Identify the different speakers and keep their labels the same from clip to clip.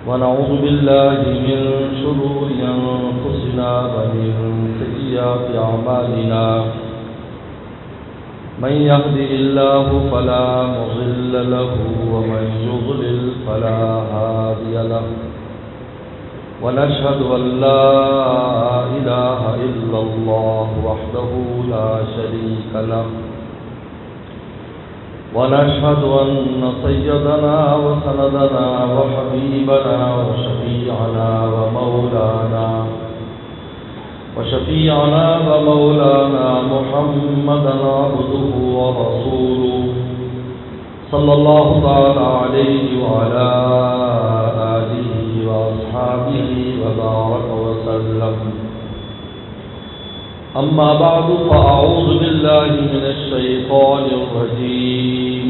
Speaker 1: ونعوذ بالله من شرور أنفسنا ومن سيئات أعمالنا من يهده الله فلا مضل له ومن يضلل فلا هادي له ونشهد أن لا إله إلا الله وحده لا شريك له ونشهد أن سيدنا وسندنا وحبيبنا وشفيعنا ومولانا محمدا عبده ورسوله صلى الله تعالى عليه وعلى آله وأصحابه وبارك وسلم. أما بعد فأعوذ بالله من الشيطان الرجيم.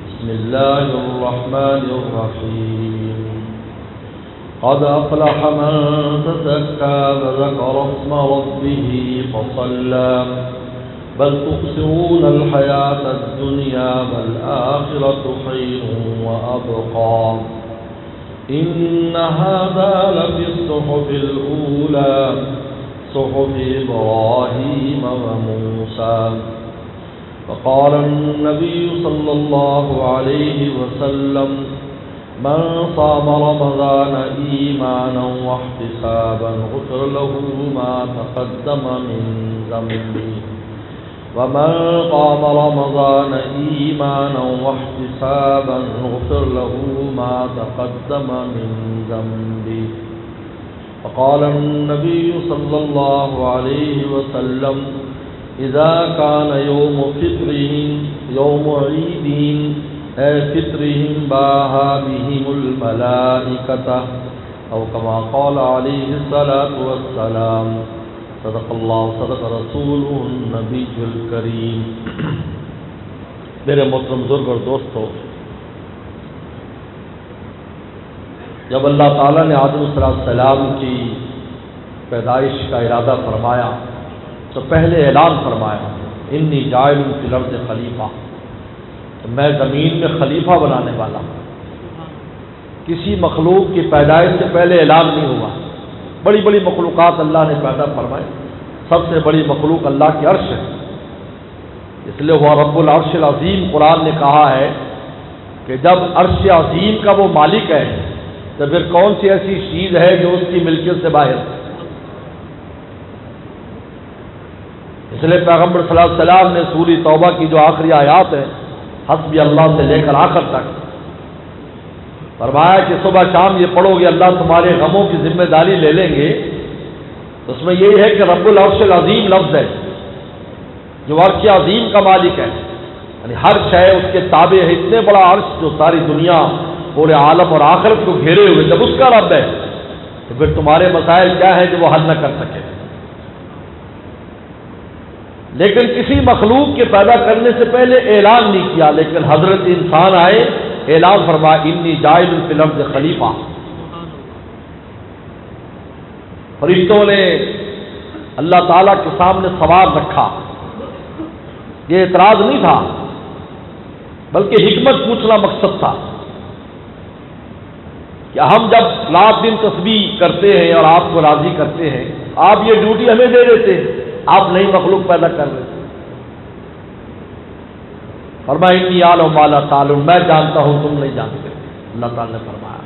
Speaker 1: بسم الله الرحمن الرحيم. قد أفلح من تزكى وذكر اسم ربه فصلى بل تؤثرون الحياة الدنيا والآخرة خير وأبقى إن هذا لفي الصحف الأولى صحف إبراهيم وموسى. وقال النبي صلى الله عليه وسلم من صام رمضان إيمانا واحتسابا غفر له ما تقدم من ذنبه ومن قام رمضان إيمانا واحتسابا غفر له ما تقدم من ذنبه. وقال النبي صلى الله عليه وسلم إذا كان يوم فطرهم يوم عيدهم فطرهم باها بهم الملائكة أو كما قال عليه الصلاة والسلام. صدق الله صدق رسوله النبي الكريم. میرے محترم بزرگ اور دوستو، جب اللہ تعالیٰ نے آدم علیہ السلام کی پیدائش کا ارادہ فرمایا تو پہلے اعلان فرمایا انی جاعل فی الارض خلیفہ، تو میں زمین میں خلیفہ بنانے والا ہوں. کسی مخلوق کی پیدائش سے پہلے اعلان نہیں ہوا. بڑی بڑی مخلوقات اللہ نے پیدا فرمائے. سب سے بڑی مخلوق اللہ کی عرش ہے، اس لیے وہ رب العرش العظیم. قرآن نے کہا ہے کہ جب عرش عظیم کا وہ مالک ہے تو پھر کون سی ایسی چیز ہے جو اس کی ملکیت سے باہر. اس لیے پیغمبر صلی اللہ علیہ وسلم نے سورہ توبہ کی جو آخری آیات ہے حسبی اللہ سے لے کر آخر تک فرمایا کہ صبح شام یہ پڑھو گے اللہ تمہارے غموں کی ذمہ داری لے لیں گے. اس میں یہی ہے کہ رب العرش العظیم لفظ ہے جو عرش عظیم کا مالک ہے، یعنی ہر شے اس کے تابع ہے. اتنے بڑا عرش جو ساری دنیا پورے عالم اور آخرت کو گھیرے ہوئے، جب اس کا رب ہے تو پھر تمہارے مسائل کیا ہیں جو وہ حل نہ کر سکے. لیکن کسی مخلوق کے پیدا کرنے سے پہلے اعلان نہیں کیا، لیکن حضرت انسان آئے اعلان فرمایا انی جاعل فی الارض خلیفہ. فرشتوں نے اللہ تعالیٰ کے سامنے سوال رکھا. یہ اعتراض نہیں تھا بلکہ حکمت پوچھنا مقصد تھا کہ ہم جب رات دن تسبیح کرتے ہیں اور آپ کو راضی کرتے ہیں، آپ یہ ڈیوٹی ہمیں دے دیتے ہیں، آپ نئی مخلوق پیدا کر رہے تھے. فرمایا انی اعلم ما لا تعلمون، میں جانتا ہوں تم نہیں جانتے. اللہ تعالیٰ نے فرمایا.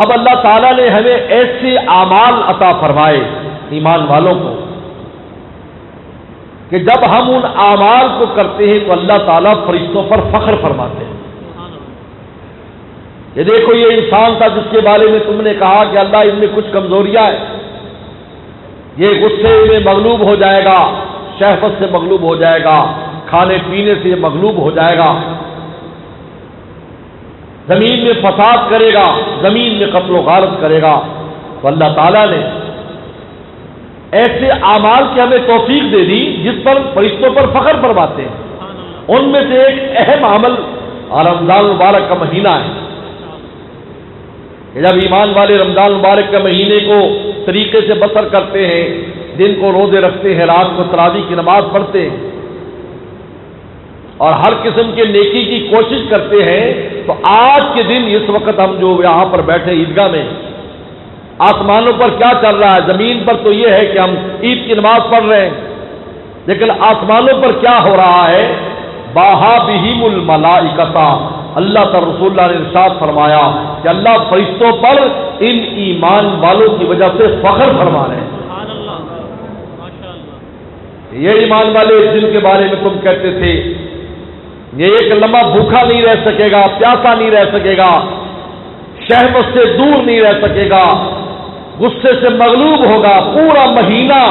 Speaker 1: اب اللہ تعالیٰ نے ہمیں ایسے اعمال عطا فرمائے ایمان والوں کو کہ جب ہم ان اعمال کو کرتے ہیں تو اللہ تعالیٰ فرشتوں پر فخر فرماتے ہیں. یہ دیکھو یہ انسان تھا جس کے بارے میں تم نے کہا کہ اللہ ان میں کچھ کمزوریاں ہیں، یہ غصے میں مغلوب ہو جائے گا، شہوت سے مغلوب ہو جائے گا، کھانے پینے سے یہ مغلوب ہو جائے گا، زمین میں فساد کرے گا، زمین میں قتل و غارت کرے گا. تو اللہ تعالیٰ نے ایسے اعمال کی ہمیں توفیق دے دی جس پر فرشتوں پر فخر فرماتے ہیں. ان میں سے ایک اہم عمل رمضان المبارک کا مہینہ ہے کہ جب ایمان والے رمضان المبارک کے مہینے کو طریقے سے بسر کرتے ہیں، دن کو روزے رکھتے ہیں، رات کو تراویح کی نماز پڑھتے ہیں، اور ہر قسم کے نیکی کی کوشش کرتے ہیں، تو آج کے دن اس وقت ہم جو یہاں پر بیٹھے عیدگاہ میں، آسمانوں پر کیا چل رہا ہے؟ زمین پر تو یہ ہے کہ ہم عید کی نماز پڑھ رہے ہیں، لیکن آسمانوں پر کیا ہو رہا ہے؟ باہا بہم الملائکۃ، اللہ تعالی رسول اللہ نے ارشاد فرمایا کہ اللہ فرشتوں پر ان ایمان والوں کی وجہ سے فخر فرما رہے ہیں۔ یہ ایمان والے جن کے بارے میں تم کہتے تھے یہ ایک لمحہ بھوکا نہیں رہ سکے گا، پیاسا نہیں رہ سکے گا، شہوت سے دور نہیں رہ سکے گا، غصے سے مغلوب ہوگا، پورا مہینہ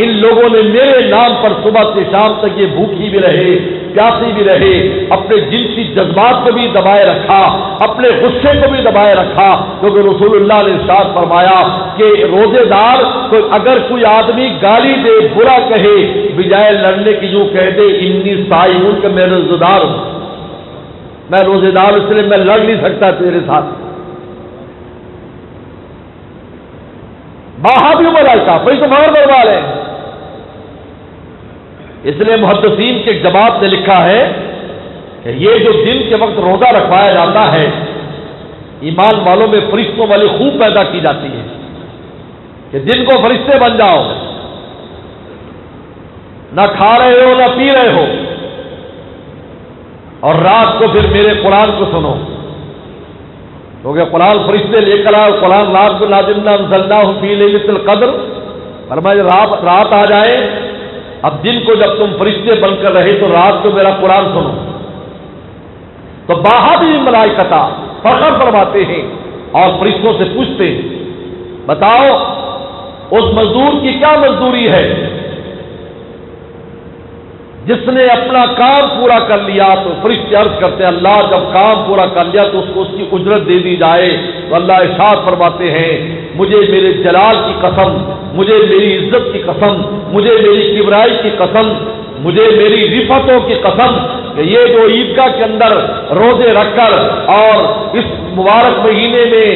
Speaker 1: ان لوگوں نے میرے نام پر صبح سے شام تک یہ بھوکی بھی رہے، پیاسی بھی رہے، اپنے جنسی جذبات کو بھی دبائے رکھا، اپنے غصے کو بھی دبائے رکھا، کیونکہ رسول اللہ نے ارشاد فرمایا کہ روزے دار کو اگر کوئی آدمی گالی دے، برا کہے، بجائے لڑنے کی یوں کہہ دے انی صائم ہوں کہ میں روزے دار ہوں، میں روزے دار اس لیے میں لڑ نہیں سکتا تیرے ساتھ۔ باہا بھی ملائکہ کوئی تو مگر بڑھوا لیں۔ اس لیے محدثین کے جماعت نے لکھا ہے کہ یہ جو دن کے وقت روزہ رکھوایا جاتا ہے، ایمان والوں میں فرشتوں والی خوب پیدا کی جاتی ہے کہ دن کو فرشتے بن جاؤ، نہ کھا رہے ہو نہ پی رہے ہو، اور رات کو پھر میرے قرآن کو سنو، کیونکہ قرآن فرشتے لے کر آئے، قرآن رات کو نازلنا انزلناہ فی لیلۃ القدر، فرمایا رات آ جائے، اب دن کو جب تم فرشتے بن کر رہے تو رات کو میرا قرآن سنو۔ تو باہا بھی ملائکۃ فخر فرماتے ہیں اور فرشتوں سے پوچھتے ہیں بتاؤ اس مزدور کی کیا مزدوری ہے جس نے اپنا کام پورا کر لیا؟ تو فرشتے عرض کرتے ہیں اللہ جب کام پورا کر لیا تو اس کو اس کی اجرت دے دی جائے، تو اللہ ارشاد فرماتے ہیں مجھے میرے جلال کی قسم، مجھے میری عزت کی قسم، مجھے میری کبرائی کی قسم، مجھے میری رفتوں کی قسم کہ یہ جو عیدگاہ کے اندر روزے رکھ کر اور اس مبارک مہینے میں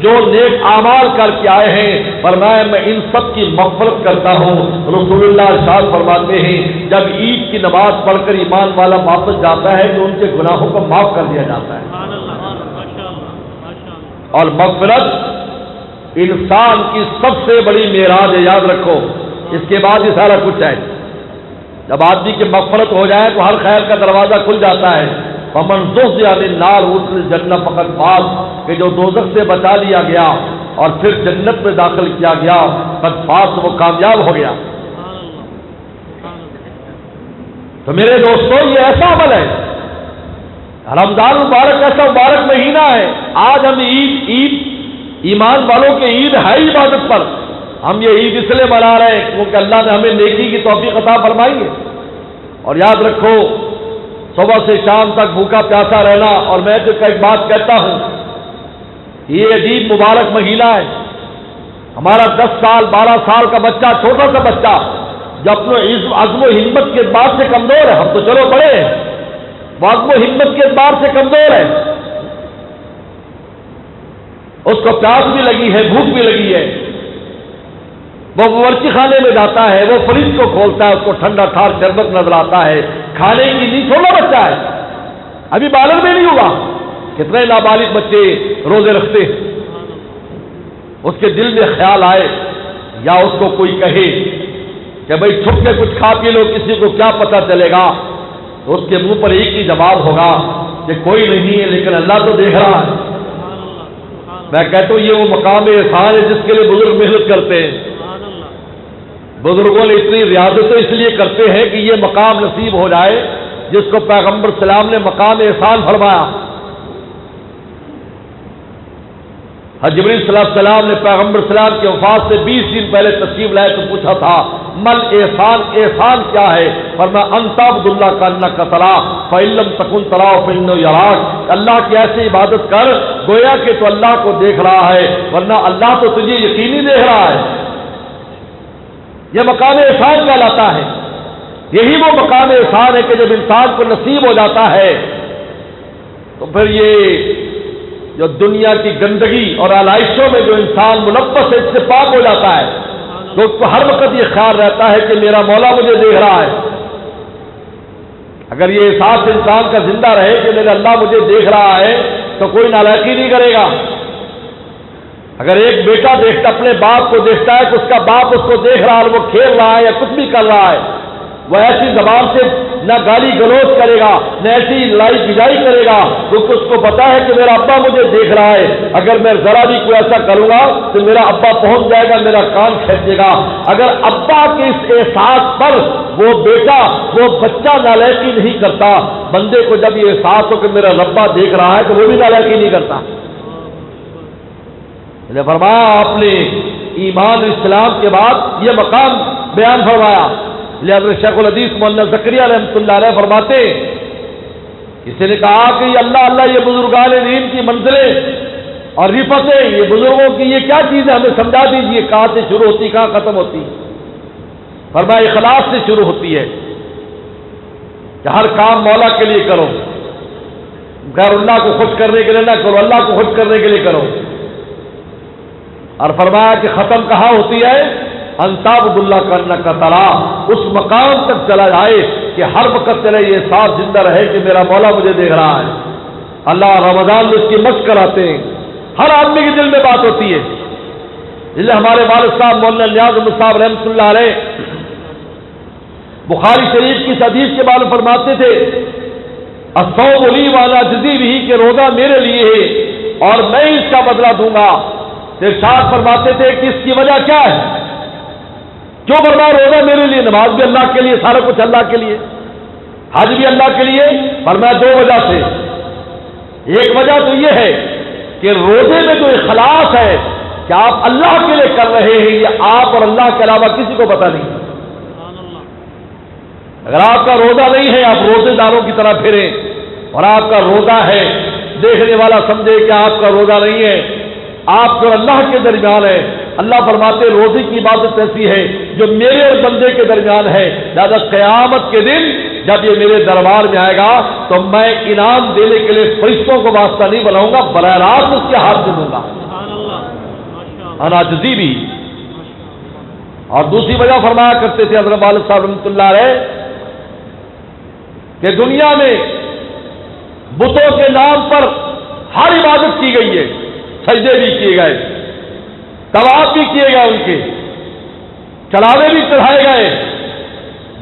Speaker 1: جو نیک اعمال کر کے آئے ہیں، فرمایا میں ان سب کی مغفرت کرتا ہوں۔ رسول اللہ ارشاد فرماتے ہیں جب عید کی نماز پڑھ کر ایمان والا واپس جاتا ہے تو ان کے گناہوں کو معاف کر دیا جاتا ہے، اور مغفرت انسان کی سب سے بڑی معراج ہے، یاد رکھو، اس کے بعد ہی سارا کچھ ہے۔ جب آدمی کی مغفرت ہو جائے تو ہر خیر کا دروازہ کھل جاتا ہے۔ فمن زحزح عن النار وادخل الجنہ فقد فاز، کہ جو دوزخ سے بچا لیا گیا اور پھر جنت میں داخل کیا گیا، قد فاز، وہ کامیاب ہو گیا۔ تو میرے دوستو یہ ایسا عمل ہے، رمضان مبارک ایسا مبارک مہینہ ہے، آج ہم عید ایمان والوں کے عید ہے عبادت پر، ہم یہ عید اس لیے منا رہے ہیں کیونکہ اللہ نے ہمیں نیکی کی توفیق عطا فرمائی ہے۔ اور یاد رکھو صبح سے شام تک بھوکا پیاسا رہنا، اور میں تو ایک بات کہتا ہوں یہ عجیب مبارک مہینہ ہے، ہمارا 10 سال 12 سال کا بچہ، چھوٹا سا بچہ جو اپنے عزم و ہمت کے اعتبار سے کمزور ہے، ہم تو چلو بڑے ہیں، وہ عزم و ہمت کے اعتبار سے کمزور ہے، اس کو پیاس بھی لگی ہے، بھوک بھی لگی ہے، وہ باورچی خانے میں جاتا ہے، وہ فریج کو کھولتا ہے، اس کو ٹھنڈا ٹھار شربت نظر آتا ہے، کھانے کی نہیں، چھوٹا بچہ ہے، ابھی بالغ بھی نہیں ہوا۔ کتنے نابالغ بچے روزے رکھتے ہیں، اس کے دل میں خیال آئے یا اس کو کوئی کہے کہ بھائی چھپ کے کچھ کھا پی لو، کسی کو کیا پتہ چلے گا، تو اس کے منہ پر ایک ہی جواب ہوگا کہ کوئی نہیں ہے لیکن اللہ تو دیکھ رہا ہے۔ میں کہتا ہوں یہ وہ مقام احسان ہے جس کے لیے بزرگ محنت کرتے ہیں، بزرگوں نے اتنی ریاضتیں اس لیے کرتے ہیں کہ یہ مقام نصیب ہو جائے جس کو پیغمبر سلام نے مقام احسان فرمایا۔ جبریل صلی اللہ علیہ وسلم نے پیغمبر سلام کی وفات سے 20 دن پہلے تشریف لائے تو پوچھا تھا مل احسان، احسان کیا ہے؟ فرمایا ان تعبد اللہ کانک تراہ فإن لم تکن تراہ فإنہ یراک، اللہ کی ایسی عبادت کر گویا کہ تو اللہ کو دیکھ رہا ہے، ورنہ اللہ تو تجھے یقینی دیکھ رہا ہے۔ یہ مقام احسان کہلاتا ہے، یہی وہ مقام احسان ہے کہ جب انسان کو نصیب ہو جاتا ہے تو پھر یہ جو دنیا کی گندگی اور آلائشوں میں جو انسان ملوث ہے اس سے پاک ہو جاتا ہے، تو اس کو ہر وقت یہ خیال رہتا ہے کہ میرا مولا مجھے دیکھ رہا ہے۔ اگر یہ احساس انسان کا زندہ رہے کہ میرا اللہ مجھے دیکھ رہا ہے تو کوئی نالائقی نہیں کرے گا۔ اگر ایک بیٹا دیکھتا اپنے باپ کو دیکھتا ہے کہ اس کا باپ اس کو دیکھ رہا ہے، وہ کھیل رہا ہے یا کچھ بھی کر رہا ہے، وہ ایسی زبان سے نہ گالی گلوچ کرے گا نہ ایسی لڑائی بجائی کرے گا، کیونکہ اس کو پتا ہے کہ میرا ابا مجھے دیکھ رہا ہے، اگر میں ذرا بھی کوئی ایسا کروں گا تو میرا ابا پہنچ جائے گا، میرا کان کھینچے گا۔ اگر ابا کے اس احساس پر وہ بیٹا وہ بچہ نالائقی نہیں کرتا، بندے کو جب یہ احساس ہو کہ میرا ربا دیکھ رہا ہے تو وہ بھی نالائقی نہیں کرتا۔ فرمایا آپ نے ایمان اسلام کے بعد یہ مقام بیان فرمایا۔ لہذا شیخ الحدیث مولانا زکریہ رحمۃ اللہ علیہ فرماتے، کسی نے کہا کہ یہ اللہ اللہ یہ بزرگان دین کی منزلیں اور رفتیں، یہ بزرگوں کی یہ کیا چیز ہے، ہمیں سمجھا دیجیے، کہاں سے شروع ہوتی کہاں ختم ہوتی؟ فرمایا اخلاص سے شروع ہوتی ہے کہ ہر کام مولا کے لیے کرو، غیر اللہ کو خوش کرنے کے لیے نہ کرو، اللہ کو خوش کرنے کے لیے کرو۔ اور فرمایا کہ ختم کہاں ہوتی ہے؟ انتعبد اللہ کرنا کا ترا، اس مقام تک چلا جائے کہ ہر وقت چلے یہ احساس زندہ رہے کہ میرا مولا مجھے دیکھ رہا ہے۔ اللہ رمضان میں اس کی مشق کراتے ہیں، ہر آدمی کے دل میں بات ہوتی ہے۔ جسے ہمارے والد صاحب مولانا نیاز احمد صاحب رحمۃ اللہ علیہ بخاری شریف کی حدیث کے بارے میں فرماتے تھے، الصوم لی وانا اجزی بہ، کہ روزہ میرے لیے ہے اور میں اس کا بدلہ دوں گا۔ ارشاد فرماتے تھے کہ اس کی وجہ کیا ہے؟ کیوں فرمایا روزہ میرے لیے؟ نماز بھی اللہ کے لیے، سارا کچھ اللہ کے لیے، حج بھی اللہ کے لیے۔ فرمایا دو وجہ سے، ایک وجہ تو یہ ہے کہ روزے میں جو اخلاص ہے کہ آپ اللہ کے لیے کر رہے ہیں، یہ آپ اور اللہ کے علاوہ کسی کو پتہ نہیں۔ اگر آپ کا روزہ نہیں ہے، آپ روزے داروں کی طرح پھریں، اور آپ کا روزہ ہے، دیکھنے والا سمجھے کہ آپ کا روزہ نہیں ہے، آپ کو اللہ کے درمیان ہے۔ اللہ فرماتے روزے کی عبادت ایسی ہے جو میرے اور بندے کے درمیان ہے، لہذا قیامت کے دن جب یہ میرے دربار میں آئے گا تو میں انعام دینے کے لیے فرشتوں کو واسطہ نہیں بناؤں گا، براہ راست اس کے ہاتھ سے دوں گا، انا اجزی بھی۔ اور دوسری وجہ فرمایا کرتے تھے حضرت والد صاحب رحمۃ اللہ علیہ کہ دنیا میں بتوں کے نام پر ہر عبادت کی گئی ہے، سجدے بھی کیے گئے، طواف بھی کیے گئے، ان کے چڑھاوے بھی چڑھائے گئے،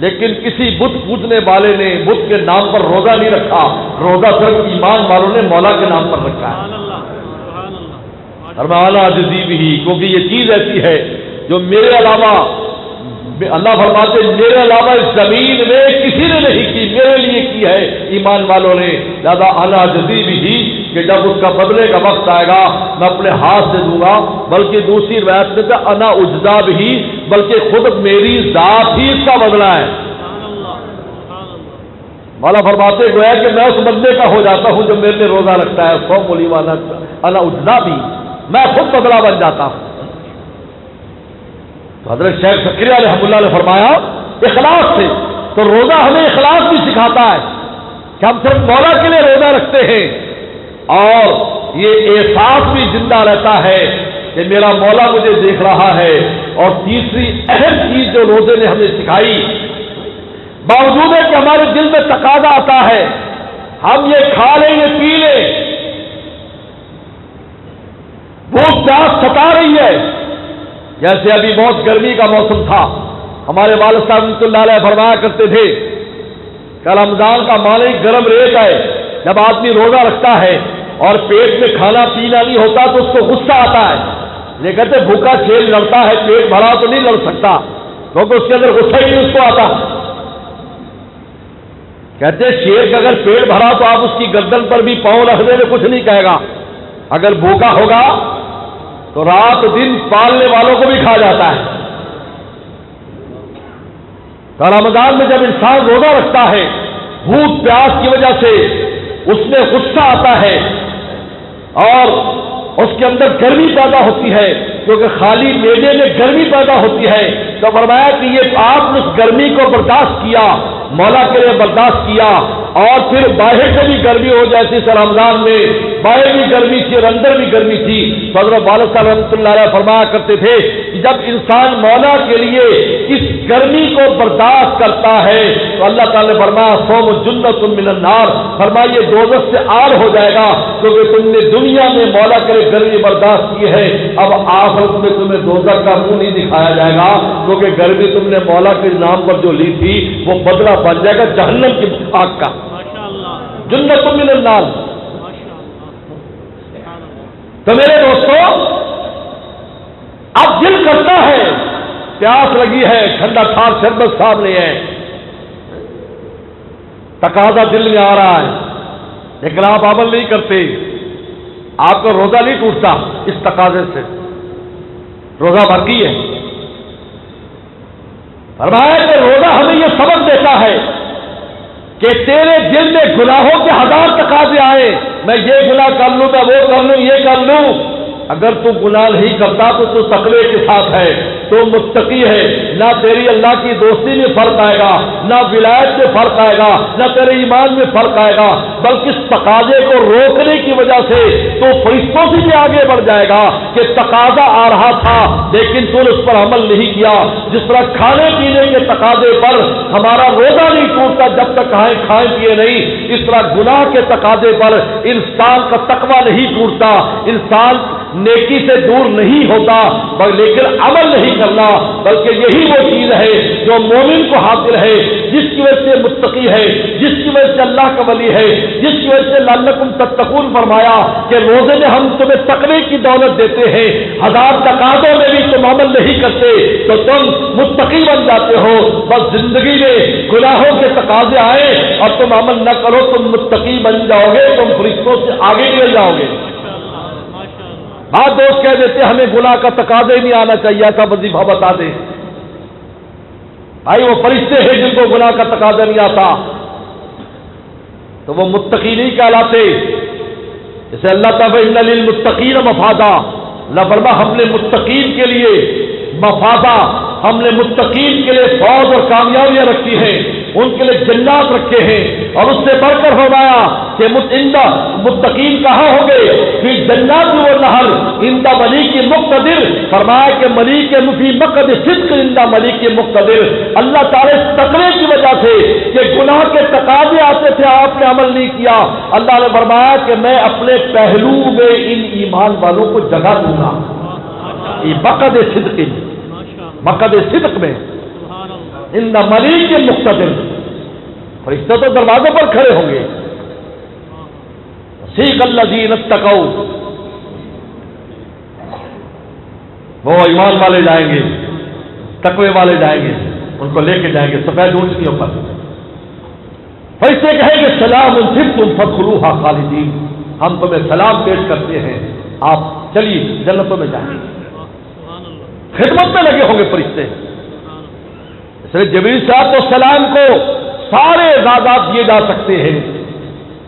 Speaker 1: لیکن کسی بت پوجنے والے نے بت کے نام پر روزہ نہیں رکھا، روزہ صرف ایمان والوں نے مولا کے نام پر رکھا ہے۔ اور میں اعلیٰ عجزی بھی، کیونکہ یہ چیز ایسی ہے جو میرے علاوہ، اللہ فرماتے میرے علاوہ اس زمین میں کسی نے نہیں کی، میرے لیے کی ہے ایمان والوں نے، لہذا اعلیٰ عجزی بھی کہ جب اس کا بدلے کا وقت آئے گا میں اپنے ہاتھ سے دوں گا۔ بلکہ دوسری روایت میں تو انا اجزا بھی، بلکہ خود میری ذات ہی اس کا بدلہ ہے۔ مولا فرماتے گویا کہ میں اس بندے کا ہو جاتا ہوں جو میرے لیے روزہ رکھتا ہے، صوم لی وانا انا اجزا بھی، میں خود بدلہ بن جاتا ہوں۔ تو حضرت شیخ زکریا رحمۃ اللہ نے فرمایا اخلاص سے، تو روزہ ہمیں اخلاص بھی سکھاتا ہے کہ ہم صرف مولا کے لیے روزہ رکھتے ہیں، اور یہ احساس بھی زندہ رہتا ہے کہ میرا مولا مجھے دیکھ رہا ہے۔ اور تیسری اہم چیز جو روزے نے ہمیں سکھائی، باوجود ہے کہ ہمارے دل میں تقاضا آتا ہے ہم یہ کھا لیں یہ پی لیں، بھوک پیاس ستا رہی ہے، جیسے ابھی بہت گرمی کا موسم تھا، ہمارے والد صاحب رحمۃ اللہ علیہ فرمایا کرتے تھے کہ رمضان کا معنی گرم ریت ہے۔ جب آدمی روزہ رکھتا ہے اور پیٹ میں کھانا پینا نہیں ہوتا تو اس کو غصہ آتا ہے، یہ کہتے بھوکا شیر لڑتا ہے، پیٹ بھرا تو نہیں لڑ سکتا، کیونکہ اس کے اندر غصہ ہی نہیں اس کو آتا۔ کہتے شیر کا اگر پیٹ بھرا تو آپ اس کی گردن پر بھی پاؤں رکھنے میں کچھ نہیں کہے گا، اگر بھوکا ہوگا تو رات دن پالنے والوں کو بھی کھا جاتا ہے۔ تو رمضان میں جب انسان روزہ رکھتا ہے، بھوک پیاس کی وجہ سے اس میں غصہ آتا ہے اور اس کے اندر گرمی پیدا ہوتی ہے، کیونکہ خالی معدے میں گرمی پیدا ہوتی ہے۔ تو فرمایا کہ یہ آپ نے اس گرمی کو برداشت کیا، مولا کے لیے برداشت کیا، اور پھر باہر سے بھی گرمی ہو جاتی تھی رمضان میں، باہر بھی گرمی تھی اور اندر بھی گرمی تھی، تو حضرت والد صاحب رحمۃ اللہ علیہ فرمایا کرتے تھے کہ جب انسان مولا کے لیے اس گرمی کو برداشت کرتا ہے تو اللہ تعالیٰ نے فرمایا صوم جنت من النار، فرمایا یہ دوزخ سے آر ہو جائے گا، کیونکہ تم نے دنیا میں مولا کے لیے گرمی برداشت کی ہے، اب آخرت میں تمہیں دوزخ کا منہ نہیں دکھایا جائے گا، کیونکہ گرمی تم نے مولا کے نام پر جو لی تھی وہ بدلہ بن جائے گا جہنم کی آگ کا، جنت من النار۔ تو میرے دوستو اب دل کرتا ہے، پیاس لگی ہے، ٹھنڈا ٹھار شربت سامنے ہے، تقاضا دل میں آ رہا ہے، لیکن آپ عمل نہیں کرتے، آپ کا روزہ نہیں ٹوٹتا اس تقاضے سے، روزہ باقی ہے۔ فرمایا کہ روزہ ہمیں یہ سبق دیتا ہے کہ تیرے دل میں گناہوں کے ہزار تقاضے آئے، میں یہ گناہ کر لوں، میں وہ کر لوں، یہ کر لوں، اگر تو گناہ نہیں کرتا تو تقوی کے ساتھ ہے، تو متقی ہے، نہ تیری اللہ کی دوستی میں فرق آئے گا، نہ ولایت میں فرق آئے گا، نہ تیرے ایمان میں فرق آئے گا، بلکہ اس تقاضے کو روکنے کی وجہ سے تو فرشتوں سے بھی آگے بڑھ جائے گا کہ تقاضا آ رہا تھا لیکن تو نے اس پر عمل نہیں کیا۔ جس طرح کھانے پینے کے تقاضے پر ہمارا روزہ نہیں ٹوٹتا جب تک کھائیں پیے نہیں، اس طرح گناہ کے تقاضے پر انسان کا تقویٰ نہیں ٹوٹتا، انسان نیکی سے دور نہیں ہوتا، لیکن عمل نہیں کرنا، بلکہ یہی وہ چیز ہے جو مومن کو حاصل ہے، جس کی وجہ سے متقی ہے، جس کی وجہ سے اللہ کا ولی ہے، جس کی وجہ سے لعلکم تتقون فرمایا کہ روزے میں ہم تمہیں تقوی کی دولت دیتے ہیں، ہزار تقاضوں میں بھی تم عمل نہیں کرتے تو تم متقی بن جاتے ہو، بس زندگی میں گناہوں کے تقاضے آئے اور تم عمل نہ کرو، تم متقی بن جاؤ گے، تم فرشتوں سے آگے نکل جاؤ گے۔ دوست کہہ دیتے ہمیں گناہ کا تقاضا ہی نہیں آنا چاہیے، ایسا وظیفہ بتا دے، بھائی وہ فرشتے ہیں جن کو گناہ کا تقاضا نہیں آتا تو وہ متقی نہیں کہلاتے۔ جیسے اللہ تعالیٰ ان للمتقین مفازا، اللہ فرما ہم نے متقین کے لیے مفازا، ہم نے متقین کے لیے فوج اور کامیابیاں رکھی ہیں، ان کے لیے جنات رکھے ہیں، اور اس سے بڑھ کر فرمایا کہ متقین کہاں ہوں گے، پھر جنات و نہر اندہ ملیک مقتدر، فرمایا کہ ملیک فی مقعد صدق اندہ ملیک مقتدر۔ اللہ تعالیٰ اس تقوی کی وجہ سے کہ گناہ کے تقاضے آتے تھے آپ نے عمل نہیں کیا، اللہ نے فرمایا کہ میں اپنے پہلو میں ان ایمان والوں کو جگہ دوں گا، یہ مقعد صدق، مقعد صدق میں ان ملیک مقتدر، فرشتے تو دروازوں پر کھڑے ہوں گے، سیق الذین اتقوا، وہ ایمان والے جائیں گے، تقوی والے جائیں گے، ان کو لے کے جائیں گے سفید اونٹنیوں پر، فرشتے کہیں گے سلام طبتم فادخلوها خالدین، ہم تمہیں سلام پیش کرتے ہیں، آپ چلیے جنتوں میں جائیں گے۔ خدمت میں لگے ہوں گے فرشتے، اس لیے جبریل صاحب السلام کو سارے اعزازات دیے جا سکتے ہیں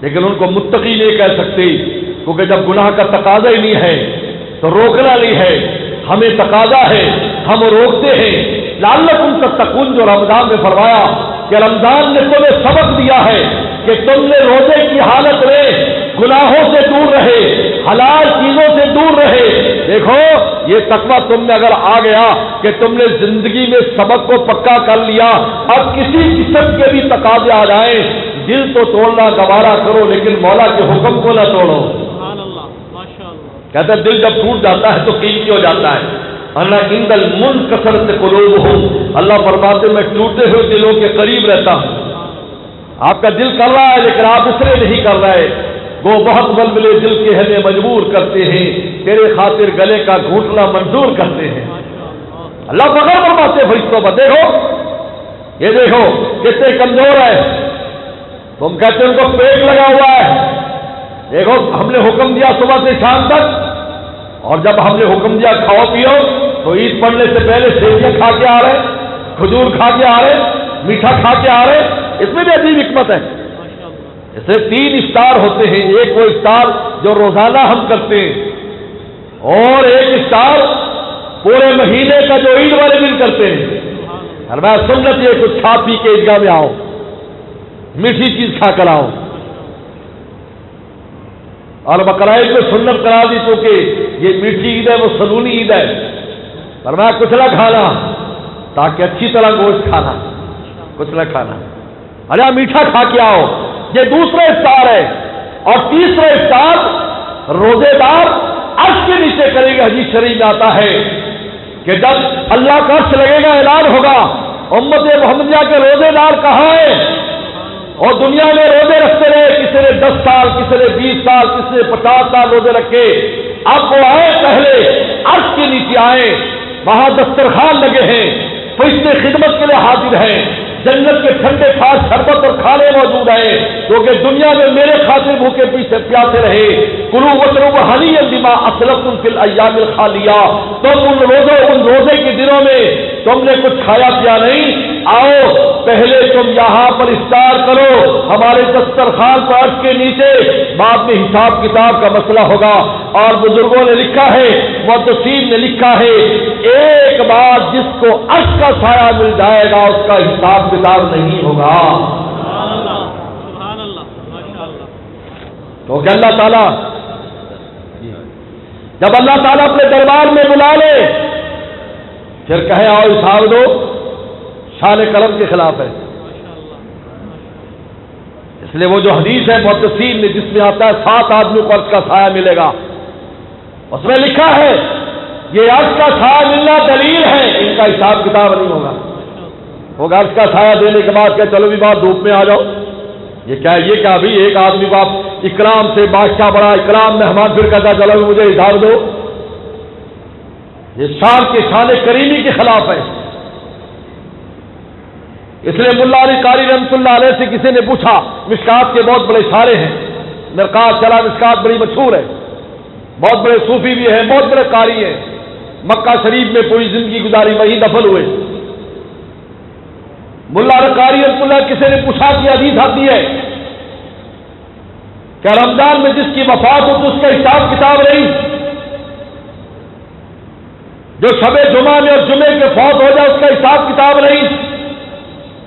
Speaker 1: لیکن ان کو متقی نہیں کہہ سکتے، کیونکہ جب گناہ کا تقاضا ہی نہیں ہے تو روکنا نہیں ہے، ہمیں تقاضا ہے ہم روکتے ہیں۔ لعلکم تتقون جو رمضان میں فرمایا کہ رمضان نے تمہیں سبق دیا ہے کہ تم نے روزے کی حالت میں گناہوں سے دور رہے، حلال چیزوں سے دور رہے۔ دیکھو یہ تقویٰ تم میں اگر آ گیا کہ تم نے زندگی میں سبق کو پکا کر لیا، اب کسی قسم کے بھی تقاضے آ جائیں، دل تو توڑنا گوارا کرو لیکن مولا کے حکم کو نہ توڑو۔ کہتے ہیں دل جب ٹوٹ جاتا ہے تو قیمتی ہو جاتا ہے، انا عند المنکسرۃ قلوبہم، اللہ فرماتے میں ٹوٹے ہوئے دلوں کے قریب رہتا ہوں۔ آپ کا دل کر رہا ہے لیکن آپ اس لیے نہیں کر رہے، وہ بہت بلبلے دل کے ہمیں مجبور کرتے ہیں، تیرے خاطر گلے کا گھونٹنا منظور کرتے ہیں۔ اللہ فخر فرماتے فرشتوں پر، دیکھو یہ دیکھو کتنے کمزور ہے، تم کہتے ہیں ان کو پیٹ لگا ہوا ہے، دیکھو ہم نے حکم دیا صبح سے شام تک، اور جب ہم نے حکم دیا کھاؤ پیو تو عید پڑھنے سے پہلے سیویاں کھا کے آ رہے، کھجور کھا کے آ رہے، میٹھا کھا کے آ رہے، اس میں بھی عجیب حکمت ہے۔ اس سے 3 افطار ہوتے ہیں، ایک وہ افطار جو روزانہ ہم کرتے ہیں اور ایک افطار پورے مہینے کا جو عید والے دن کرتے ہیں۔ اور میں سنت یہ کچھ کھا پی کے عیدگاہ میں آؤ، میٹھی چیز کھا کر آؤ، اور بقرہ عید کو سنت کرا دی کیونکہ یہ میٹھی عید ہے، وہ سلونی عید ہے، فرمایا کچھ نہ کھانا تاکہ اچھی طرح گوشت کھانا، کچھ نہ کھانا، ارے میٹھا کھا کے آؤ۔ یہ دوسرا افطار ہے۔ اور تیسرا افطار روزے دار عرش کے نیچے کرے گا۔ حدیث شریف میں آتا ہے کہ جب اللہ کا عرش لگے گا، اعلان ہوگا امت محمدیہ کے روزے دار کہاں ہیں؟ اور دنیا میں روزے رکھتے رہے، کسی نے 10 سال، کسی نے 20 سال، کسی نے 50 سال روزے رکھے، اب وہ آئے پہلے عرش کے نیچے آئے، وہاں دسترخوان لگے ہیں، فرشتے خدمت کے لیے حاضر ہیں، جنت کے ٹھنڈے خاص شربت اور کھانے موجود ہیں، کیونکہ دنیا میں میرے خاطر بھوکے پیچھے پیاسے رہے۔ کلوا واشربوا ہنیئا بما اسلفتم فی الایام الخالیہ، تم ان روزے کے دنوں میں تم نے کچھ کھایا پیا نہیں، آؤ پہلے تم یہاں پر افطار کرو ہمارے دسترخوان پر عرش کے نیچے، بعد میں حساب کتاب کا مسئلہ ہوگا۔ اور بزرگوں نے لکھا ہے، محدثین نے لکھا ہے، ایک بار جس کو عرش کا سایہ مل جائے گا اس کا حساب کتاب نہیں ہوگا۔ کیونکہ اللہ تعالیٰ جب اللہ تعالیٰ اپنے دربار میں بلا لے پھر کہے آؤ حساب دو، شان کرم کے خلاف ہے۔ اس لیے وہ جو حدیث ہے محدثین نے جس میں آتا ہے 7 آدمیوں کو عرش کا سایہ ملے گا، اس میں لکھا ہے یہ عرش کا سایہ ملنا دلیل ہے، ان کا حساب کتاب نہیں ہوگا۔ ہوگا عرش کا سایہ دینے کے بعد کہ چلو بھی بات دھوپ میں آ جاؤ، یہ کیا بھی ایک آدمی باپ اکرام سے بادشاہ بڑا اکرام مہمان پھر کہتا چلو بھی مجھے حساب دو، یہ شان کے شان کریمی کے خلاف ہے۔ اس لیے ملا علی قاری رحمۃ اللہ علیہ سے کسی نے پوچھا، مشکات کے بہت بڑے اشارے ہیں، مرقات چلا مشکات بڑی مشہور ہے، بہت بڑے صوفی بھی ہیں، بہت بڑے قاری ہیں، مکہ شریف میں پوری زندگی گزاری، وہیں دفن ہوئے۔ ملا علی قاری رحمۃ اللہ کسی نے پوچھا کہ حدیث آتی ہے کہ رمضان میں جس کی وفات ہو تو اس کا حساب کتاب نہیں، جو شب جمعہ میں اور جمعے کے فوت ہو جائے اس کا حساب کتاب نہیں۔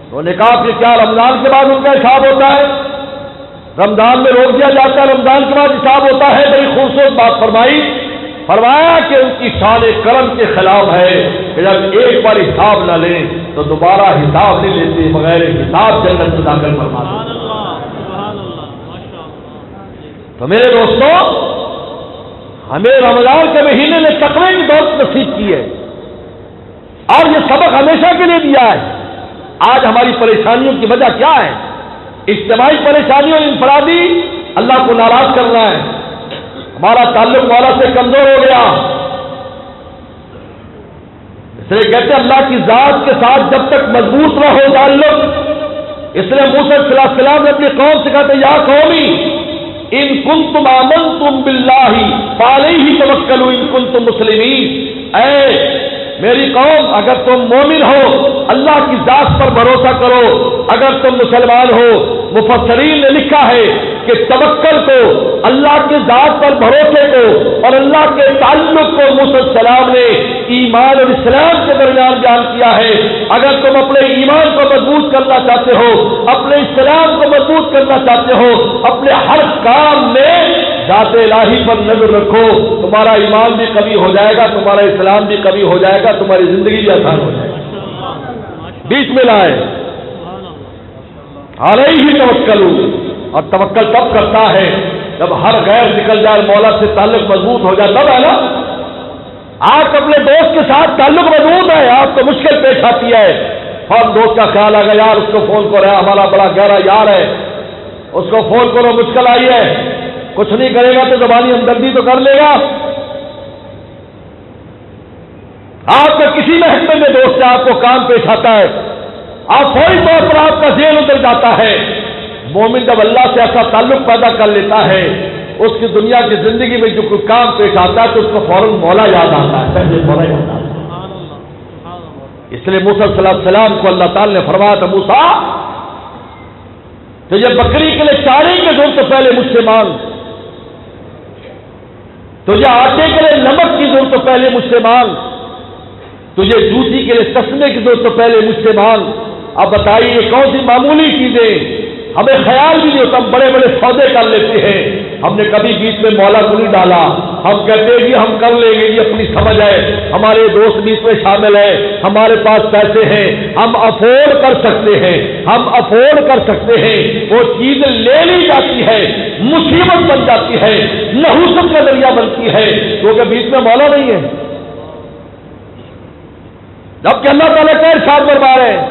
Speaker 1: انہوں نے کہا کہ کیا رمضان کے بعد ان کا حساب ہوتا ہے؟ رمضان میں روک دیا جاتا ہے، رمضان کے بعد حساب ہوتا ہے؟ بڑی خوبصورت بات فرمائی، فرمایا کہ ان کی شان کرم کے خلاف ہے کہ جب ایک بار حساب نہ لیں تو دوبارہ حساب نہیں لیتے، بغیر حساب جنت میں داخل فرما دیتے۔ تو میرے دوستوں، ہمیں رمضان کے مہینے میں تقوی کی دولت نصیب کی ہے اور یہ سبق ہمیشہ کے لیے دیا ہے۔ آج ہماری پریشانیوں کی وجہ کیا ہے؟ اجتماعی پریشانیوں، انفرادی، اللہ کو ناراض کرنا ہے، ہمارا تعلق مولا سے کمزور ہو گیا۔ اس لیے کہتے ہیں اللہ کی ذات کے ساتھ جب تک مضبوط نہ ہو تعلق، اس لیے موسیٰ صلی اللہ علیہ وسلم نے اپنی قوم سے کہتے یا قومی ان کنتم آمنتم باللہ فعلیہ توکلوا ان کنتم مسلمین، اے میری قوم اگر تم مومن ہو اللہ کی ذات پر بھروسہ کرو، اگر تم مسلمان ہو۔ مفسرین نے لکھا ہے کہ توکل کو، اللہ کی ذات پر بھروسے کو اور اللہ کے تعلق کو موسیٰ علیہ السلام نے ایمان اور اسلام کے درمیان بیان کیا ہے۔ اگر تم اپنے ایمان کو مضبوط کرنا چاہتے ہو، اپنے اسلام کو مضبوط کرنا چاہتے ہو، اپنے ہر کام میں ذات الہی پر نظر رکھو، تمہارا ایمان بھی قوی ہو جائے گا، تمہارا اسلام بھی قوی ہو جائے گا، تمہاری زندگی بھی آسان ہو جائے گی۔ بیچ میں لائے علیہ توکلوا، اور توکل تب کرتا ہے جب ہر غیر نکل جائے، مولا سے تعلق مضبوط ہو جائے، تب ہے نا۔ آپ اپنے دوست کے ساتھ تعلق مضبوط ہے، آپ کو مشکل پیش آتی ہے، اور دوست کا خیال آ گیا یار اس کو فون کرو، ہمارا بڑا گہرا یار ہے، اس کو فون کرو، مشکل آئی ہے، کچھ نہیں کرے گا تو زبانی ہمدردی تو کر لے گا۔ آپ کا کسی محکمے میں دوست ہے، آپ کو کام پیش آتا ہے، آپ فوری طور پر آپ کا ذہن ادھر جاتا ہے۔ مومن جب اللہ سے ایسا تعلق پیدا کر لیتا ہے، اس کی دنیا کی زندگی میں جو کوئی کام پیش آتا ہے تو اس کو فوراً مولا یاد آتا ہے، پہلے مولا یاد آتا ہے۔ اس لیے موسیٰ صلی اللہ علیہ وسلم کو اللہ تعالی نے فرمایا تھا موسیٰ تجھے بکری کے لیے چارے کی ضرورت تو پہلے مجھ سے مانگ، تجھے آٹے کے لیے نمک کی ضرورت تو پہلے مجھ سے مانگ، تجھے جوتی کے لیے تسمے کی ضرورت تو پہلے مجھ سے مانگ۔ اب بتائیے کون سی معمولی چیزیں ہمیں خیال بھی نہیں ہوتا، ہم بڑے بڑے سودے کر لیتے ہیں، ہم نے کبھی بیچ میں مولا کو نہیں ڈالا، ہم کہتے ہیں جی ہم کر لیں گے، یہ اپنی سمجھ ہے، ہمارے دوست بیچ میں شامل ہیں، ہمارے پاس پیسے ہیں، ہم افورڈ کر سکتے ہیں، ہم افورڈ کر سکتے ہیں، وہ چیز لے لی جاتی ہے، مصیبت بن جاتی ہے، نحوست کا ذریعہ بنتی ہے، کیونکہ بیچ میں مولا نہیں ہے۔ جبکہ اللہ تعالیٰ کا ارشاد فرما رہے ہیں،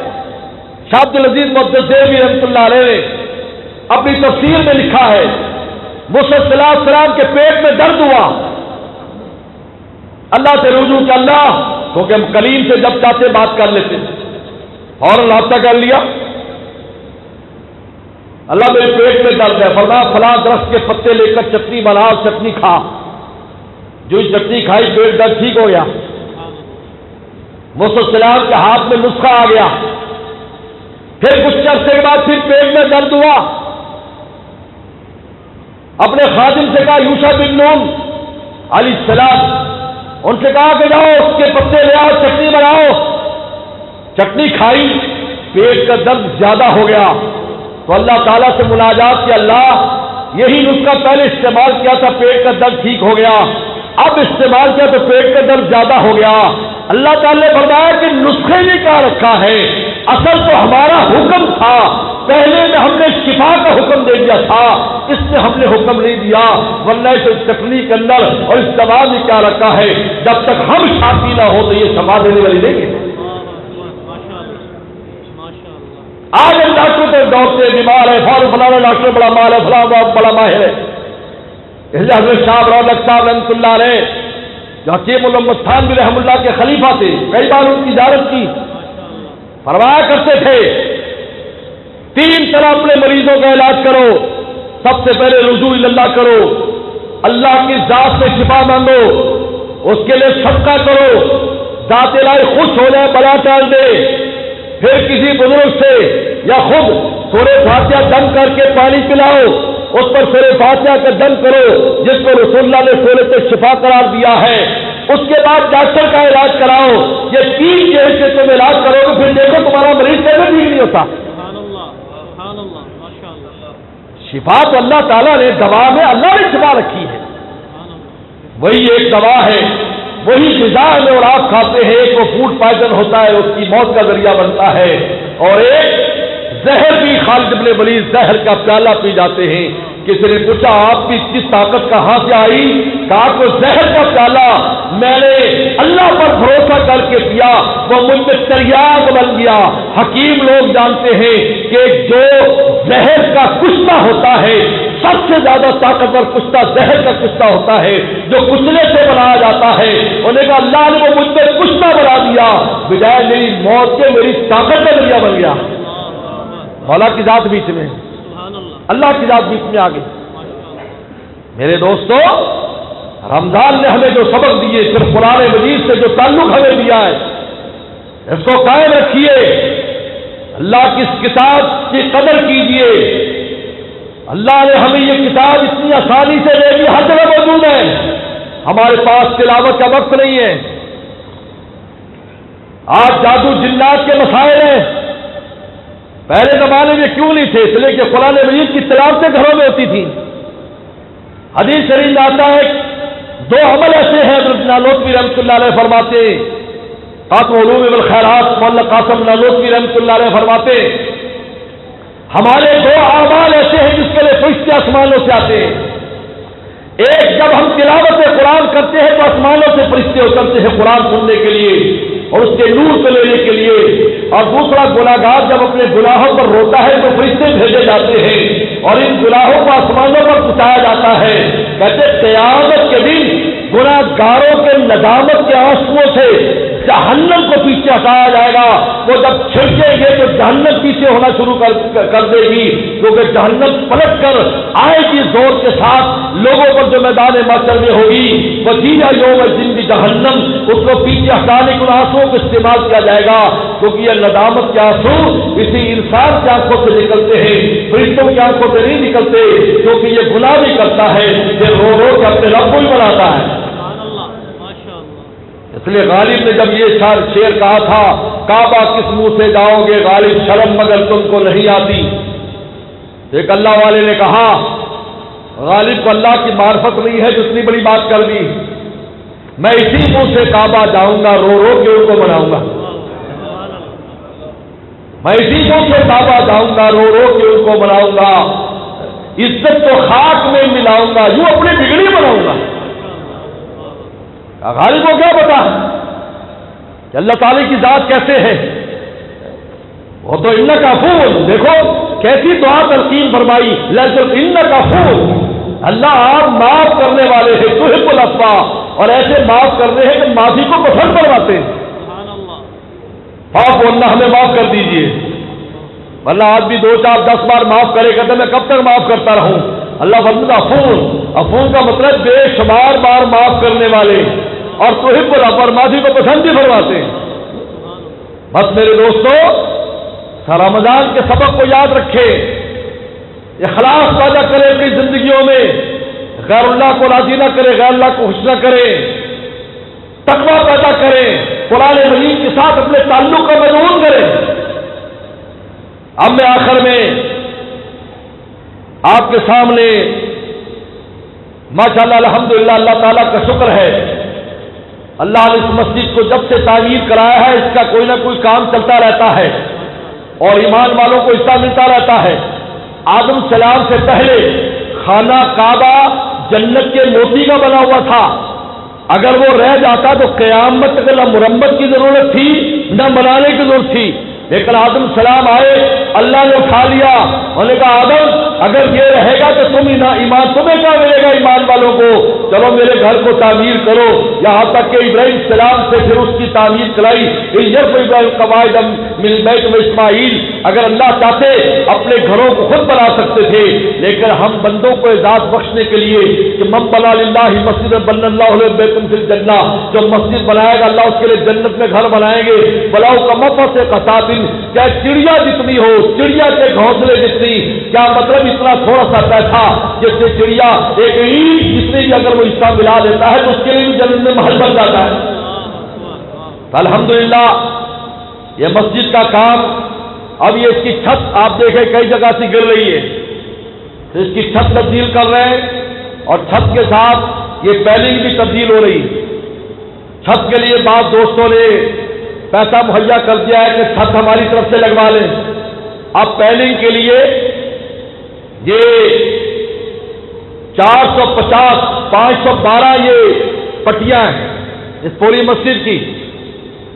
Speaker 1: شاہ عبد العزیز محدث دہلوی رحمۃ اللہ علیہ نے اپنی تفسیر میں لکھا ہے، موسیٰ علیہ السلام کے پیٹ میں درد ہوا، اللہ سے رجوع کیا، اللہ، کیونکہ ہم کلیم سے جب چاہتے بات کر لیتے، اور رابطہ کر لیا، اللہ میرے پیٹ میں درد ہے، فرمایا فلاں درخت کے پتے لے کر چٹنی بنا، چٹنی کھا، جو چٹنی کھائی پیٹ درد ٹھیک ہو گیا۔ موسیٰ علیہ السلام کے ہاتھ میں نسخہ آ گیا، پھر کچھ عرصے کے بعد پھر پیٹ میں درد ہوا، اپنے خادم سے کہا، یوشع بن نون علیہ السلام، ان سے کہا کہ جاؤ اس کے پتے لے آؤ، چٹنی بناؤ، چٹنی کھائی، پیٹ کا درد زیادہ ہو گیا، تو اللہ تعالیٰ سے مناجات کی، اللہ یہی نسخہ پہلے استعمال کیا تھا، پیٹ کا درد ٹھیک ہو گیا، اب استعمال کیا تو پیٹ کا درد زیادہ ہو گیا۔ اللہ تعالیٰ نے فرمایا کہ نسخے نے کیا رکھا ہے، اصل تو ہمارا حکم تھا، پہلے میں ہم نے شفا کا حکم دے دیا تھا، اس میں ہم نے حکم نہیں دیا، ورنہ اس چٹنی کے اندر اور اس دوا میں کیا رکھا ہے، جب تک ہم شافی نہ ہو تو یہ شفا دینے والی نہیں ہے۔ آج ہم ڈاکٹروں سے دوڑتے بیمار ہے، فلانا ڈاکٹر بڑا مال ہے، فلانا بڑا ماہر ہے، اس لیے حضرت شاہ رولک صاحب رحمۃ اللہ علیہ جو حکیم محمد تھانوی رحمۃ اللہ کے خلیفہ تھے، کئی بار ان کی زیارت کی، فرمایا کرتے تھے 3 طرح اپنے مریضوں کا علاج کرو، سب سے پہلے رجوع اللہ کرو، اللہ کی ذات سے شفا مانگو، اس کے لیے صدقہ کرو، ذات الہی خوش ہو جائے بلا ٹال دے، پھر کسی بزرگ سے یا خود سورہ فاتحہ دم کر کے پانی پلاؤ، اس پر سورہ فاتحہ کا دم کرو جس کو رسول اللہ نے سورۃ شفا قرار دیا ہے، اس کے بعد ڈاکٹر کا علاج کراؤ، یہ 3 چیز سے تم علاج کرو گے، پھر دیکھو تمہارا مریض کیسے ٹھیک نہیں ہوتا۔ شفا تو اللہ تعالیٰ نے دوا میں اللہ نے شفا رکھی ہے، وہی ایک دوا ہے، وہی غذا میں اور آپ کھاتے ہیں، ایک وہ فوڈ پوائزن ہوتا ہے، اس کی موت کا ذریعہ بنتا ہے، اور ایک زہر بھی، خالد بن ولید زہر کا پیالہ پی جاتے ہیں۔ کسی نے پوچھا آپ کی اتنی طاقت کہاں سے آئی؟ کہا کہ زہر کا پیالہ میں نے اللہ پر بھروسہ کر کے پیا، وہ مجھ میں تریاق بن گیا۔ حکیم لوگ جانتے ہیں کہ جو زہر کا کشتہ ہوتا ہے، سب سے زیادہ طاقتور کشتہ زہر کا کشتہ ہوتا ہے جو کچلے سے بنایا جاتا ہے، انہوں نے کہا اللہ نے وہ مجھ میں کشتہ بنا دیا، بجائے میری موت کے میری طاقت کا ذریعہ بن گیا۔ مولا کی ذات بیچ میں، اللہ کی ذات بیچ میں آ گئی۔ میرے دوستو، رمضان نے ہمیں جو سبق دیے، صرف قرآن مجید سے جو تعلق ہمیں دیا ہے، اس کو قائم رکھیے، اللہ کی اس کتاب کی قدر کیجیے۔ اللہ نے ہمیں یہ کتاب اتنی آسانی سے دے دی، ہر جگہ موجود ہے، ہمارے پاس تلاوت کا وقت نہیں ہے۔ آج جادو جنات کے مسائل ہیں، پہلے زمانے میں کیوں نہیں تھے؟ اس لیے کہ قرآن مجید کی تلاوتیں گھروں میں ہوتی تھیں۔ حدیث شریف میں آتا ہے 2 عمل ایسے ہیں، حضرت نانوتوی رحمۃ اللہ علیہ فرماتے، قاسم علوم والخیرات مولانا قاسم نانوتوی رحمۃ اللہ علیہ فرماتے، ہمارے 2 اعمال ایسے ہیں جس کے لیے فرشتے آسمانوں سے آتے ہیں۔ ایک، جب ہم تلاوت قرآن کرتے ہیں تو آسمانوں سے فرشتے اترتے ہیں قرآن سننے کے لیے اور اس کے نور کو لینے کے لیے، اور دوسرا، گناہگار جب اپنے گناہوں پر روتا ہے تو فرشتے بھیجے جاتے ہیں اور ان گناہوں کو آسمانوں پر پہنچایا جاتا ہے۔ کہتے قیامت کے دن گناہگاروں کے ندامت کے آنسوؤں سے جہنم کو پیچھے ہٹایا جائے گا، وہ جب چھڑکیں گے تو جہنم پیچھے ہونا شروع کر دے گی، کیونکہ جہنم پلٹ کر آئے گی زور کے ساتھ، لوگوں پر جو میدان محشر میں ہوگی، وجیہ یوم الدین بھی جہنم، اس کو پیچھے ہٹانے کے آنسوؤں کو استعمال کیا جائے گا، کیونکہ یہ ندامت کے آنسو اسی انسان کی آنکھوں سے نکلتے ہیں، فرشتوں کی آنکھوں سے نہیں نکلتے، کیونکہ یہ گناہ بھی کرتا ہے، یہ رو رو کے اپنے رب کو ہی بناتا ہے۔ اس لیے غالب نے جب یہ شعر کہا تھا، کعبہ کس منہ سے جاؤ گے غالب شرم مگر تم کو نہیں آتی، ایک اللہ والے نے کہا غالب کو اللہ کی معرفت نہیں ہے جو اتنی بڑی بات کر دی، میں اسی منہ سے کعبہ جاؤں گا، رو رو کے ان کو بناؤں گا، میں اسی منہ سے کعبہ جاؤں گا، رو رو کے ان کو بناؤں گا، عزت کو خاک میں ملاؤں گا، یوں اپنی بگڑی بناؤں گا۔ غالب کو کیا پتا کہ اللہ تعالی کی ذات کیسے ہے؟ وہ تو انک عفو، دیکھو کیسی دعا تلقین فرمائی، لیکن انک عفو، اللہ آپ معاف کرنے والے ہیں، تحب العفو، اور ایسے معاف کرنے ہیں کہ معافی کو پسند کرواتے ہیں۔ آپ اللہ ہمیں معاف کر دیجئے، ورنہ آج بھی 2 4 10 بار معاف کرے، کہتے میں کب تک معاف کرتا رہوں؟ اللہ فرماتا عفو کا مطلب بے شمار بار معاف کرنے والے، اور تحب العفو، معافی کو پسند بھی فرماتے ہیں۔ بس میرے دوستو، رمضان کے سبق کو یاد رکھے، اخلاص پیدا کرے اپنی زندگیوں میں، غیر اللہ کو راضی نہ کرے، غیر اللہ کو خوش نہ کرے، تقویٰ پیدا کرے، قرآن مجید کے ساتھ اپنے تعلق کو مضبوط کرے۔ اب میں آخر میں آپ کے سامنے ماشاءاللہ الحمدللہ اللہ تعالیٰ کا شکر ہے، اللہ نے اس مسجد کو جب سے تعمیر کرایا ہے اس کا کوئی نہ کوئی کام چلتا رہتا ہے اور ایمان والوں کو حصہ ملتا رہتا ہے۔ آدم سلام سے پہلے خانہ کعبہ جنت کے موتی کا بنا ہوا تھا، اگر وہ رہ جاتا تو قیامت تک نہ مرمت کی ضرورت تھی نہ بنانے کی ضرورت تھی، لیکن آدم سلام آئے، اللہ نے اٹھا لیا، انہوں نے کہا آدم اگر یہ رہے گا تو تم ایمان تمہیں کیا ملے گا ایمان والوں کو، چلو میرے گھر کو تعمیر کرو، یہاں تک کہ ابراہیم سلام سے پھر اس کی تعمیر کرائی، ابراہیم قواعد من بیت و اسماعیل، اگر اللہ چاہتے اپنے گھروں کو خود بنا سکتے تھے، لیکن ہم بندوں کو اعزاز بخشنے کے لیے کہ من بنا للہ مسجد بن اللہ علیہ بیت فی الجنہ، جو مسجد بنائے گا اللہ اس کے لیے جنت میں گھر بنائیں گے، بلاؤ کا مفت سے قصاص، کیا چڑیا جتنی ہو، چڑیا کے گھونسلے جتنی، کیا مطلب اتنا تھوڑا سا پیسہ جس سے چڑیا ایک اینٹ جتنی بھی اگر وہ حصہ ملا دیتا ہے تو اس کے لیے بھی جنت میں محل بن جاتا ہے۔ الحمدللہ یہ مسجد کا کام، اب یہ اس کی چھت آپ دیکھیں کئی جگہ سے گر رہی ہے، تو اس کی چھت تبدیل کر رہے ہیں، اور چھت کے ساتھ یہ پیلنگ بھی تبدیل ہو رہی۔ چھت کے لیے بعض دوستوں نے پیسہ مہیا کر دیا ہے کہ چھت ہماری طرف سے لگوا لیں، اب پیلنگ کے لیے یہ 450 512 یہ پٹیاں ہیں اس پوری مسجد کی،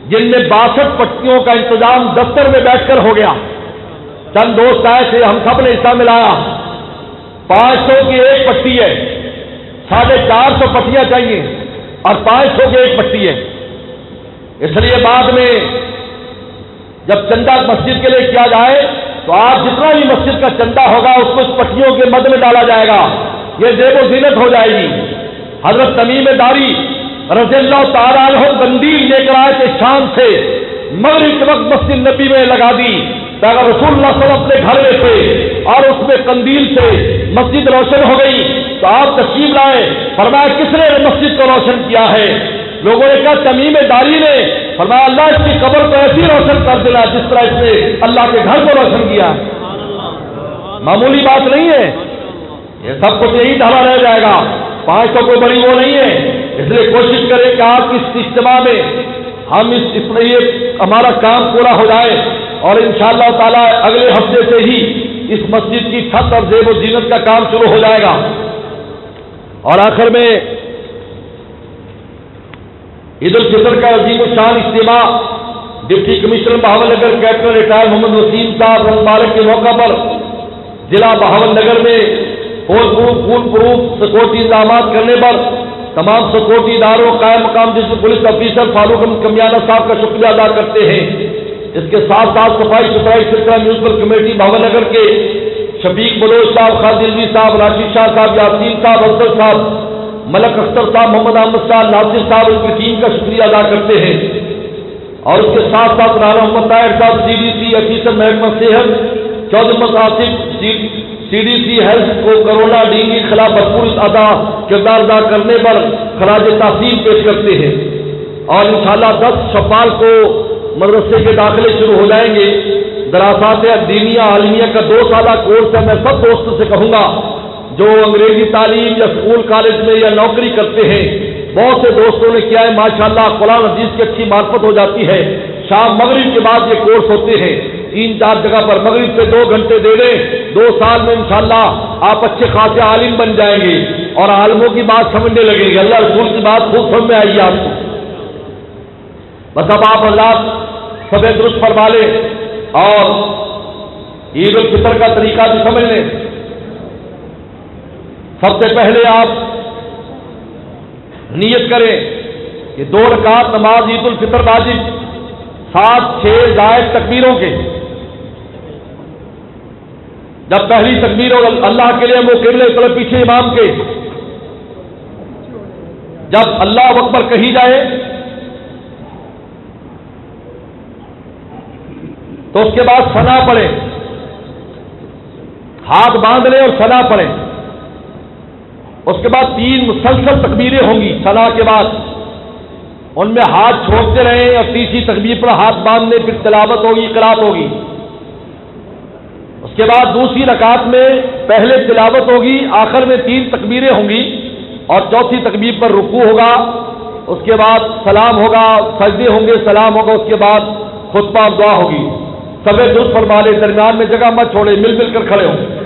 Speaker 1: جن میں 62 پٹیوں کا انتظام دفتر میں بیٹھ کر ہو گیا۔ چند دوست آئے تھے، ہم سب نے حصہ ملایا، 500 کی ایک پٹی ہے، 450 پٹیاں چاہیے اور 500 کی ایک پٹی ہے۔ اس لیے بعد میں جب چندہ مسجد کے لیے کیا جائے تو آج جتنا بھی مسجد کا چندہ ہوگا اس کو اس پٹیوں کے مد میں ڈالا جائے گا، یہ زیب و زینت ہو جائے گی۔ حضرت تمیم داری رضی اللہ تعالیٰ عنہ قندیل لے کر آئے تھے شام سے، مغرب کے وقت مسجد نبی میں لگا دی، اگر رسول اللہ صلی اللہ علیہ وسلم اپنے گھر میں تھے اور اس میں قندیل سے مسجد روشن ہو گئی تو آپ تشریف لائے، فرمایا کس نے مسجد کو روشن کیا ہے؟ لوگوں نے کہا تمیم داری نے، فرمایا اللہ اس کی قبر کو ایسی روشن کر دینا جس طرح اس نے اللہ کے گھر کو روشن کیا۔ معمولی بات نہیں ہے، یہ سب کچھ یہی دھڑا رہ جائے گا، 500 کوئی بڑی وہ نہیں ہے۔ اس لیے کوشش کریں کہ آپ اس اجتماع میں ہم اس میں یہ ہمارا کام پورا ہو جائے، اور انشاءاللہ تعالی اگلے ہفتے سے ہی اس مسجد کی چھت اور زیب و زینت کا کام شروع ہو جائے گا۔ اور آخر میں عید الفطر کا عظیم الشان اجتماع deputy commissioner Bahawalnagar captain retire Muhammad Waseem صاحب مبارک کے موقع پر ضلع بہاول نگر میں فول پروف سیکورٹی انتظامات کرنے پر تمام سیکورٹی اداروں قائم مقام ڈسٹرکٹ پولیس آفیسر فاروق احمد کمیانہ صاحب کا شکریہ ادا کرتے ہیں۔ اس کے ساتھ ساتھ صفائی ستھرائی سلسلہ میونسپل کمیٹی بہاول نگر کے شفیق بلوچ صاحب، خالد الوی صاحب، راشد شاہ صاحب، یاسین صاحب، افضل صاحب، ملک اختر صاحب، محمد احمد صاحب، ناصر صاحب، ان کی ٹیم کا شکریہ ادا کرتے ہیں۔ اور اس کے ساتھ ساتھ رانا محمد طاہر صاحب CDC افیسر محکمہ صحت، چودھری محمد آصف CDC ہیلتھ کو کرونا ڈینگی کے خلاف بھرپور کردار ادا کرنے پر خراج تحسین پیش کرتے ہیں۔ اور انشاءاللہ 10 شوال کو مدرسے کے داخلے شروع ہو جائیں گے، دراسات دینیہ عالمیہ کا 2 سالہ کورس ہے. میں سب دوستوں سے کہوں گا جو انگریزی تعلیم یا اسکول کالج میں یا نوکری کرتے ہیں، بہت سے دوستوں نے کیا ہے ماشاءاللہ، قرآن حدیث کی اچھی معرفت ہو جاتی ہے. شام مغرب کے بعد یہ کورس ہوتے ہیں 3-4 جگہ پر. مغرب سے 2 گھنٹے دے دیں، 2 سال میں انشاءاللہ آپ اچھے خاصے عالم بن جائیں گے اور عالموں کی بات سمجھنے لگیں گے. اللہ رسول کی بات خوب سمجھ میں آئی آپ کو. بس اب آپ حضرات سب درست فرما لیں اور عید الفطر کا طریقہ بھی سمجھ لیں. سب سے پہلے آپ نیت کریں کہ 2 رکعت نماز عید الفطر واجب 7-6 زائد تکبیروں کے. جب پہلی تکبیر ہو اللہ کے لیے منہ قبلہ طرف پیچھے امام کے، جب اللہ اکبر کہی جائے تو اس کے بعد ثنا پڑھیں، ہاتھ باندھ لیں اور ثنا پڑھیں. اس کے بعد 3 مسلسل تکبیریں ہوں گی ثنا کے بعد، ان میں ہاتھ چھوڑتے رہیں اور تیسری تکبیر پر ہاتھ باندھنے، پھر تلاوت ہوگی، قرات ہوگی. اس کے بعد دوسری رکعت میں پہلے تلاوت ہوگی، آخر میں 3 تکبیریں ہوں گی اور چوتھی تکبیر پر رکوع ہوگا. اس کے بعد سلام ہوگا، سجدے ہوں گے، سلام ہوگا. اس کے بعد خطبہ اور دعا ہوگی. سب درست فرما لیں، درمیان میں جگہ مت چھوڑے، مل کر کھڑے ہوں.